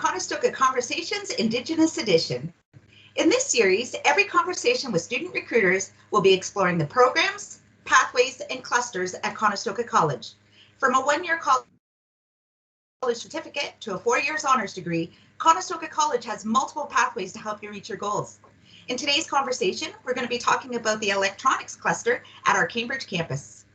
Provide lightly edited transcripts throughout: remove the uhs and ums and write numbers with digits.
Conestoga Conversations Indigenous Edition. In this series, every conversation with student recruiters will be exploring the programs, pathways, and clusters at Conestoga College. From a one-year college certificate to a 4 years honors degree, Conestoga College has multiple pathways to help you reach your goals. In today's conversation, we're going to be talking about the electronics cluster at our Cambridge campus.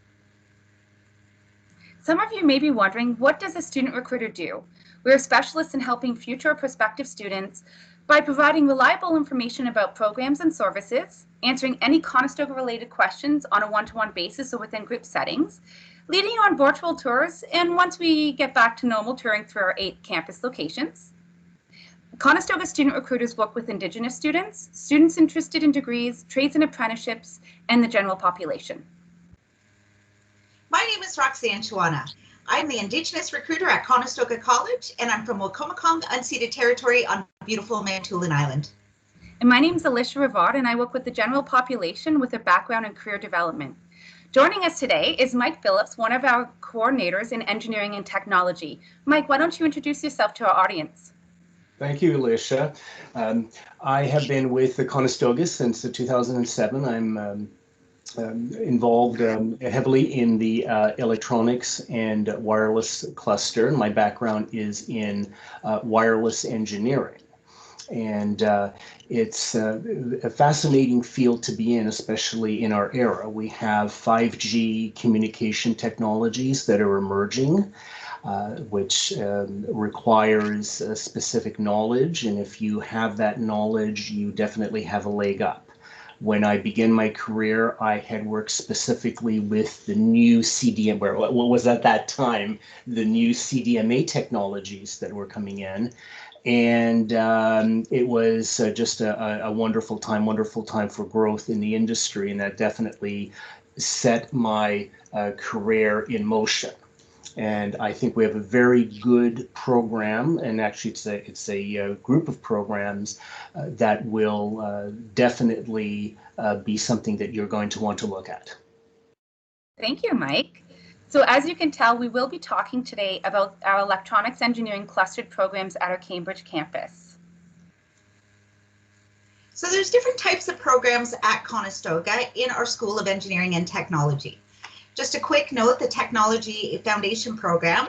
Some of you may be wondering, what does a student recruiter do? We're specialists in helping future or prospective students by providing reliable information about programs and services, answering any Conestoga-related questions on a one-to-one basis or within group settings, leading you on virtual tours, and once we get back to normal, touring through our 8 campus locations. Conestoga student recruiters work with Indigenous students, students interested in degrees, trades and apprenticeships, and the general population. My name is Roxane Shawana. I'm the Indigenous recruiter at Conestoga College, and I'm from Wacomico unceded territory on beautiful Manitoulin Island. And my name is Elisha Rivard, and I work with the general population with a background in career development. Joining us today is Mike Phillips, one of our coordinators in engineering and technology. Mike, why don't you introduce yourself to our audience? Thank you, Elisha. I have been with the Conestoga since 2007. I'm involved heavily in the electronics and wireless cluster. My background is in wireless engineering. And it's a fascinating field to be in, especially in our era. We have 5G communication technologies that are emerging, which requires specific knowledge. And if you have that knowledge, you definitely have a leg up. When I began my career, I had worked specifically with the new CDMA, what was at that time, the new CDMA technologies that were coming in. And it was just a wonderful time for growth in the industry. And that definitely set my career in motion. And I think we have a very good program, and actually it's a group of programs that will definitely be something that you're going to want to look at. Thank you, Mike. So as you can tell, we will be talking today about our electronics engineering clustered programs at our Cambridge campus. So there's different types of programs at Conestoga in our School of Engineering and Technology. Just a quick note, the Technology Foundation program.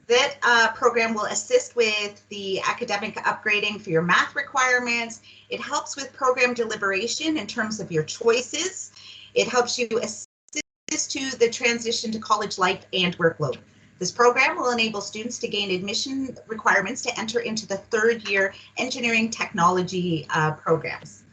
That program will assist with the academic upgrading for your math requirements. It helps with program deliberation in terms of your choices. It helps you assist to the transition to college life and workload. This program will enable students to gain admission requirements to enter into the third-year engineering technology programs.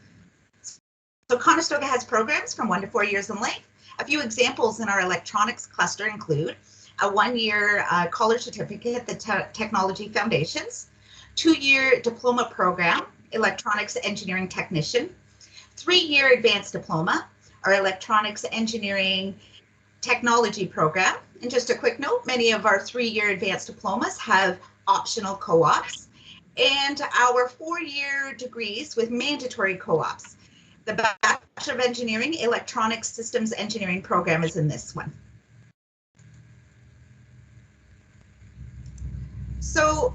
So Conestoga has programs from 1 to 4 years in length. A few examples in our electronics cluster include a 1-year college certificate, the Technology Foundations, 2-year diploma program, Electronics Engineering Technician, 3-year advanced diploma, our Electronics Engineering Technology program. And just a quick note, many of our 3-year advanced diplomas have optional co-ops, and our 4-year degrees with mandatory co-ops. The Bachelor of Engineering Electronics Systems Engineering program is in this one. So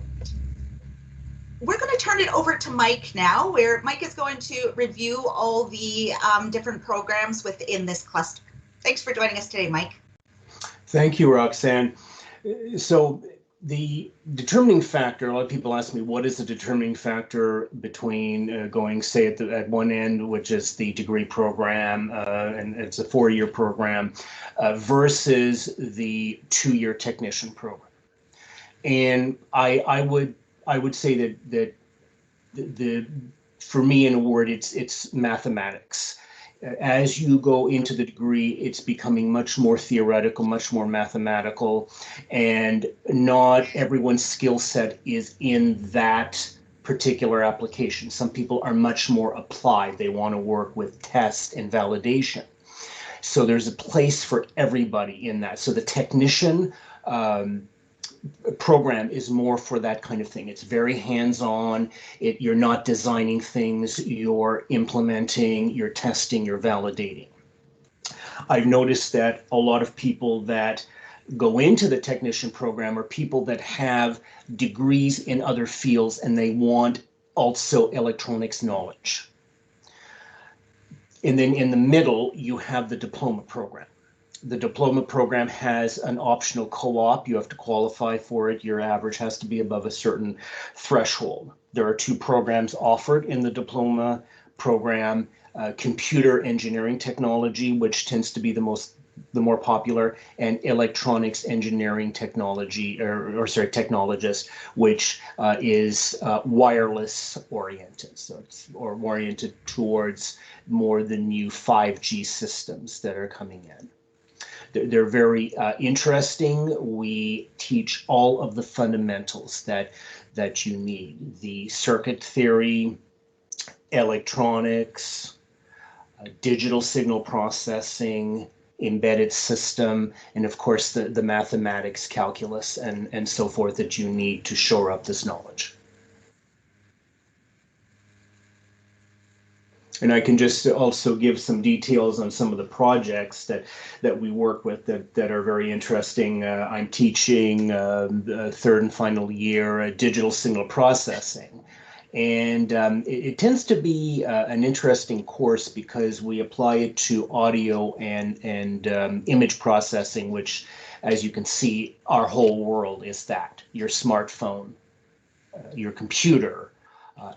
we're going to turn it over to Mike now, where Mike is going to review all the different programs within this cluster. Thanks for joining us today, Mike. Thank you, Roxane. So the determining factor, a lot of people ask me, what is the determining factor between going, say, at one end, which is the degree program, and it's a 4-year program, versus the 2-year technician program? And I would say that for me, in a word, it's mathematics. As you go into the degree, it's becoming much more theoretical, much more mathematical, and not everyone's skill set is in that particular application. Some people are much more applied. They want to work with test and validation. So there's a place for everybody in that. So the technician program is more for that kind of thing. It's very hands-on. You're not designing things, you're implementing, you're testing, you're validating. I've noticed that a lot of people that go into the technician program are people that have degrees in other fields and they want also electronics knowledge. And then in the middle, you have the diploma program. The diploma program has an optional co-op. You have to qualify for it. Your average has to be above a certain threshold. There are two programs offered in the diploma program, computer engineering technology, which tends to be the more popular, and electronics engineering technology, technologist, which is wireless oriented. So it's oriented towards more the new 5G systems that are coming in. They're very interesting. We teach all of the fundamentals that you need: the circuit theory, electronics, digital signal processing, embedded system, and of course the mathematics, calculus, and so forth that you need to shore up this knowledge. And I can just also give some details on some of the projects that we work with that are very interesting. I'm teaching third and final year digital signal processing. And it tends to be an interesting course because we apply it to audio and image processing, which, as you can see, our whole world is that. Your smartphone, your computer,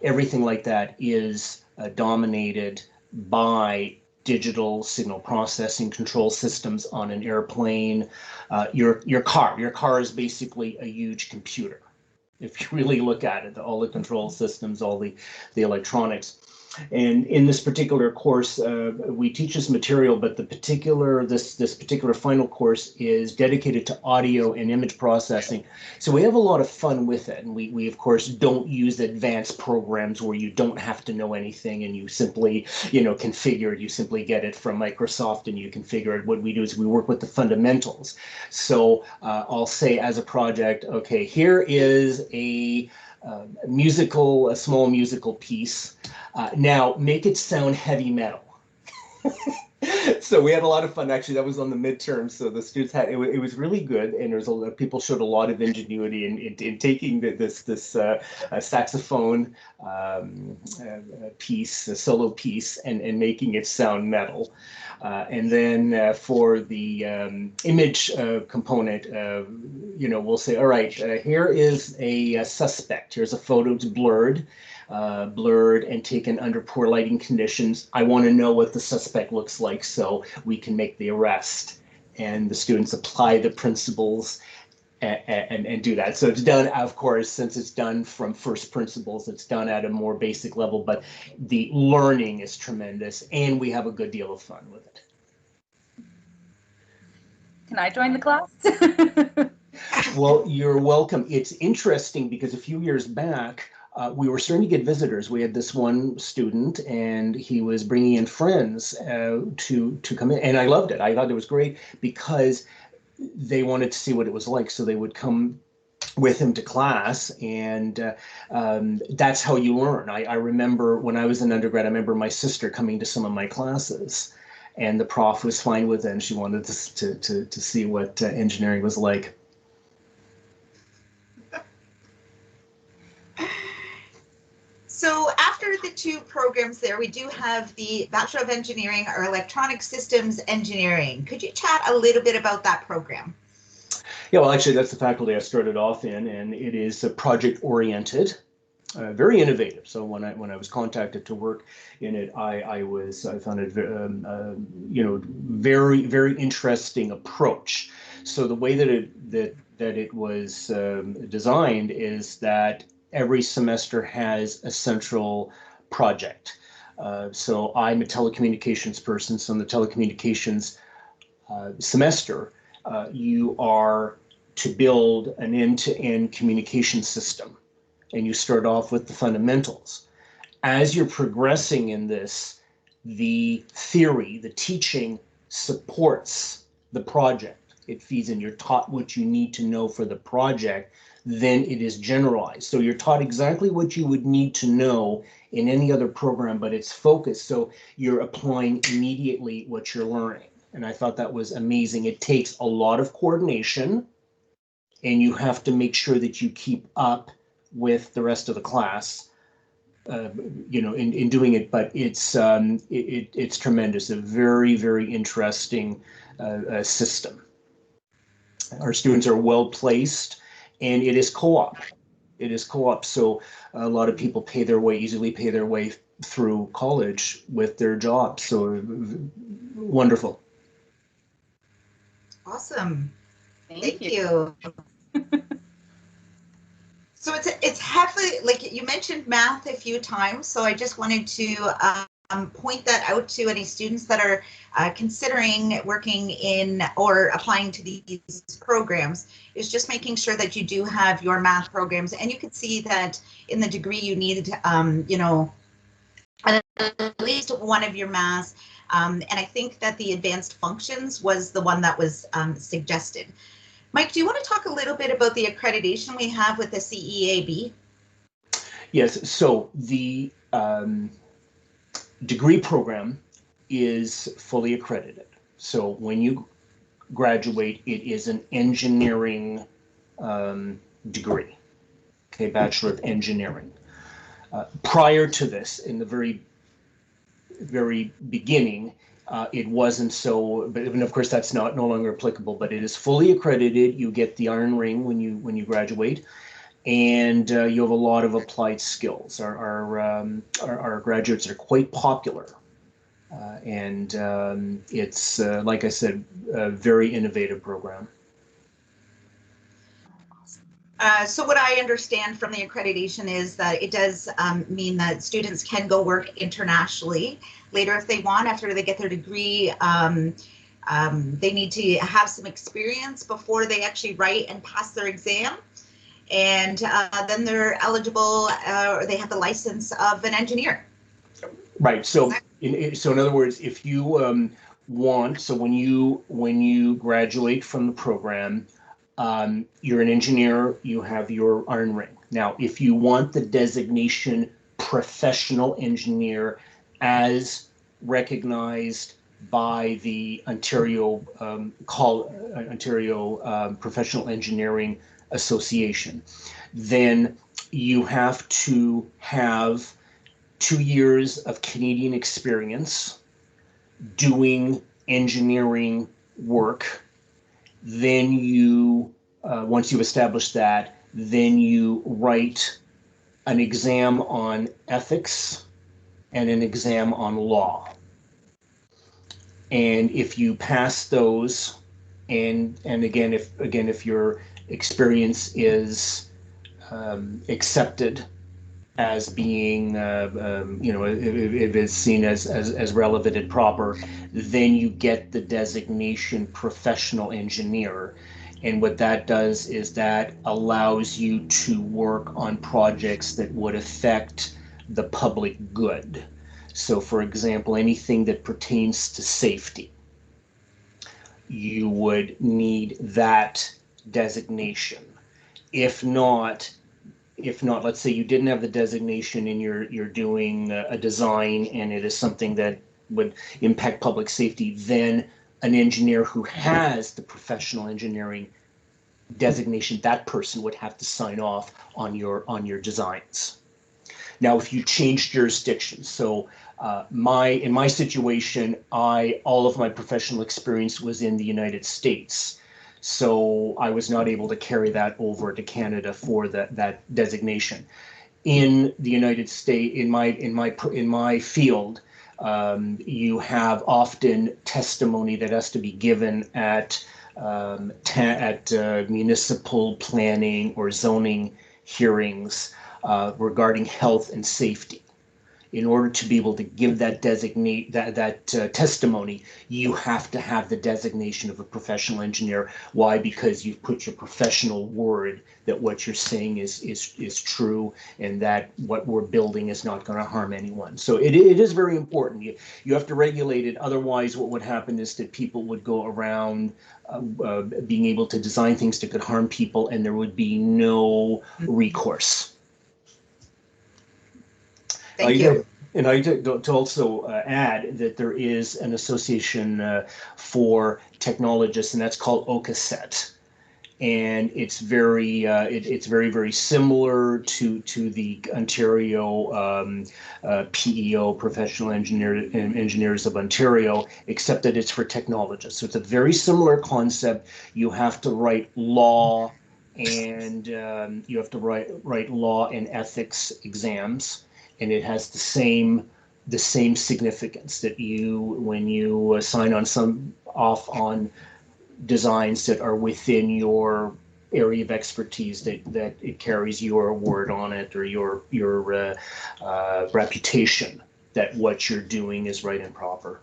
everything like that is dominated by digital signal processing control systems on an airplane. Your car is basically a huge computer. If you really look at it, all the control systems, all the electronics. And in this particular course, we teach this material, but this particular final course is dedicated to audio and image processing. So we have a lot of fun with it. And we of course, don't use advanced programs where you don't have to know anything and you simply, configure it. You simply get it from Microsoft and you configure it. What we do is we work with the fundamentals. So I'll say as a project, okay, here is a small musical piece. Now make it sound heavy metal. So we had a lot of fun. Actually, that was on the midterm. So the students it was really good, and there's people showed a lot of ingenuity in taking this saxophone piece, a solo piece, and making it sound metal. And then for the image component, we'll say, all right, here is a suspect. Here's a photo. It's blurred and taken under poor lighting conditions. I want to know what the suspect looks like so we can make the arrest. And the students apply the principles and do that. So it's done, of course, since it's done from first principles, it's done at a more basic level, but the learning is tremendous and we have a good deal of fun with it. Can I join the class? Well, you're welcome. It's interesting because a few years back, we were starting to get visitors. We had this one student and he was bringing in friends to come in, and I loved it. I thought it was great because they wanted to see what it was like. So they would come with him to class, and that's how you learn. I remember when I was in undergrad, I remember my sister coming to some of my classes and the prof was fine with it and she wanted to see what engineering was like. So after the two programs there, we do have the Bachelor of Engineering or Electronic Systems Engineering. Could you chat a little bit about that program? Yeah, well, actually, that's the faculty I started off in, and it is project-oriented, very innovative. So when I was contacted to work in it, I found it very, very interesting approach. So the way that it was designed is that every semester has a central project. So I'm a telecommunications person. So in the telecommunications semester, you are to build an end-to-end communication system. And you start off with the fundamentals. As you're progressing in this, the theory, the teaching supports the project. It feeds in. You're taught what you need to know for the project. Then it is generalized. So you're taught exactly what you would need to know in any other program, but it's focused. So you're applying immediately what you're learning. And I thought that was amazing. It takes a lot of coordination, and you have to make sure that you keep up with the rest of the class, in doing it. But it's tremendous. A very, very interesting system. Our students are well placed, and it is co-op. It is co-op. So a lot of people easily pay their way through college with their jobs. So wonderful. Awesome. Thank you. you. So it's heavily, like you mentioned math a few times, so I just wanted to point that out to any students that are considering working in or applying to these programs, is just making sure that you do have your math programs. And you can see that in the degree you need, at least one of your maths. And I think that the advanced functions was the one that was suggested. Mike, do you want to talk a little bit about the accreditation we have with the CEAB? Yes, so the degree program is fully accredited. So when you graduate, it is an engineering degree, okay, Bachelor of Engineering. Prior to this, in the very beginning, it wasn't so, but of course that's no longer applicable, but it is fully accredited. You get the iron ring when you graduate, and you have a lot of applied skills. Our graduates are quite popular, and it's, like I said, a very innovative program. So what I understand from the accreditation is that it does mean that students can go work internationally later if they want, after they get their degree. They need to have some experience before they actually write and pass their exam. And then they're eligible, or they have the license of an engineer. Right. So in other words, if you want, so when you graduate from the program, you're an engineer, you have your iron ring. Now, if you want the designation professional engineer as recognized by the Ontario Professional Engineering Association, then you have to have 2 years of Canadian experience doing engineering work. Then you, once you've established that, then you write an exam on ethics and an exam on law. And if you pass those, and again, if your experience is accepted as being, if it's seen as relevant and proper, then you get the designation professional engineer. And what that does is that allows you to work on projects that would affect the public good. So, for example, anything that pertains to safety, you would need that designation. If not, let's say you didn't have the designation and you're doing a design and it is something that would impact public safety, then an engineer who has the professional engineering designation, that person would have to sign off on your designs. Now, if you change jurisdictions, so in my situation, all of my professional experience was in the United States. So I was not able to carry that over to Canada for that designation. In the United States, in my field, you have often testimony that has to be given at municipal planning or zoning hearings regarding health and safety. In order to be able to give that testimony, you have to have the designation of a professional engineer. Why? Because you've put your professional word that what you're saying is true and that what we're building is not going to harm anyone. So it is very important. You have to regulate it. Otherwise, what would happen is that people would go around being able to design things that could harm people, and there would be no recourse. Thank you. And I to also add that there is an association for technologists, and that's called OCASET. And it's it's very similar to the Ontario PEO, Professional Engineers of Ontario, except that it's for technologists. So it's a very similar concept. You have to write law, and you have to write law and ethics exams, and it has the same significance that when you sign off on designs that are within your area of expertise, that it carries your word on it, or your reputation that what you're doing is right and proper.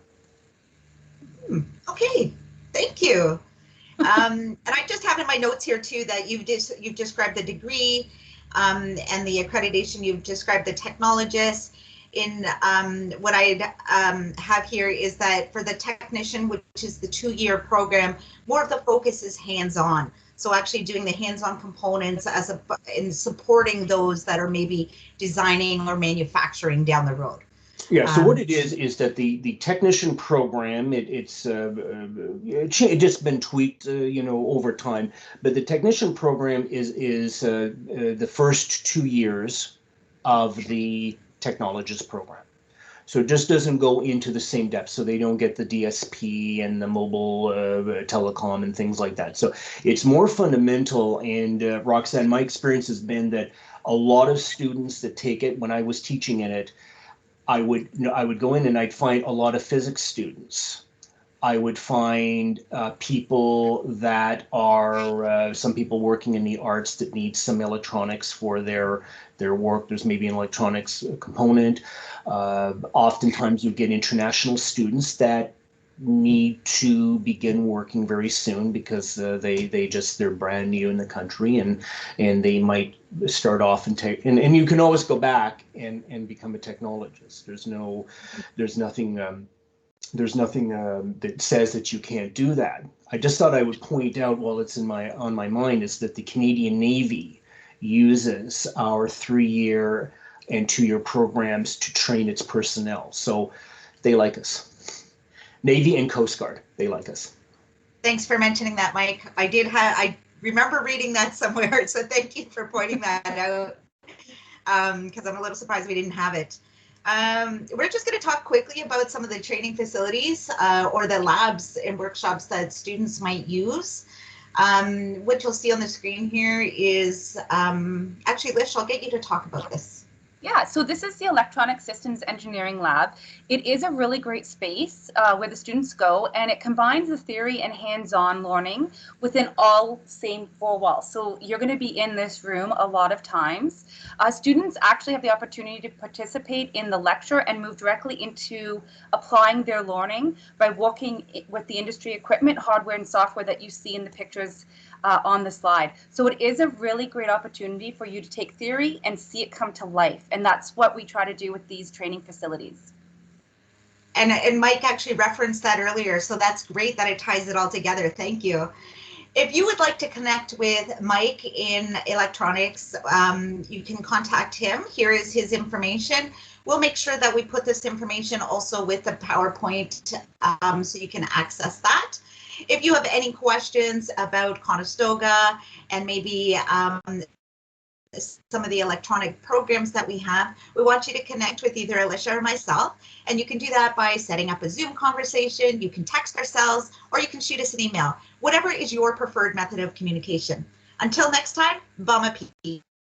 Okay, thank you. And I just have in my notes here too that you've described the degree and the accreditation. You've described the technologist. In what I have here is that for the technician, which is the 2-year program, more of the focus is hands-on. So actually doing the hands-on components in supporting those that are maybe designing or manufacturing down the road. Yeah, so what it is that the technician program, it's just been tweaked, over time. But the technician program is the first 2 years of the technologist program. So it just doesn't go into the same depth. So they don't get the DSP and the mobile telecom and things like that. So it's more fundamental. And Roxane, my experience has been that a lot of students that take it, when I was teaching in it, I would go in and I'd find a lot of physics students. I would find people that are some people working in the arts that need some electronics for their work. There's maybe an electronics component. Oftentimes you get international students that need to begin working very soon because they're brand new in the country, and they might start off and and you can always go back and become a technologist. There's nothing that says that you can't do that. I just thought I would point out, while it's on my mind, is that the Canadian Navy uses our 3-year and 2-year programs to train its personnel. So they like us. Navy and Coast Guard, they like us. Thanks for mentioning that, Mike. I remember reading that somewhere, so thank you for pointing that out, because I'm a little surprised we didn't have it. We're just going to talk quickly about some of the training facilities or the labs and workshops that students might use. What you'll see on the screen here is, actually, Lish, I'll get you to talk about this. Yeah, so this is the Electronic Systems Engineering Lab. It is a really great space where the students go, and it combines the theory and hands-on learning within all same 4 walls. So you're going to be in this room a lot of times. Students actually have the opportunity to participate in the lecture and move directly into applying their learning by working with the industry equipment, hardware, and software that you see in the pictures on the slide. So it is a really great opportunity for you to take theory and see it come to life. And that's what we try to do with these training facilities. And Mike actually referenced that earlier. So that's great that it ties it all together. Thank you. If you would like to connect with Mike in electronics, you can contact him. Here is his information. We'll make sure that we put this information also with the PowerPoint so you can access that. If you have any questions about Conestoga and maybe some of the electronic programs that we have, we want you to connect with either Elisha or myself, and you can do that by setting up a Zoom conversation. You can text ourselves, or you can shoot us an email, whatever is your preferred method of communication. Until next time, bon appétit.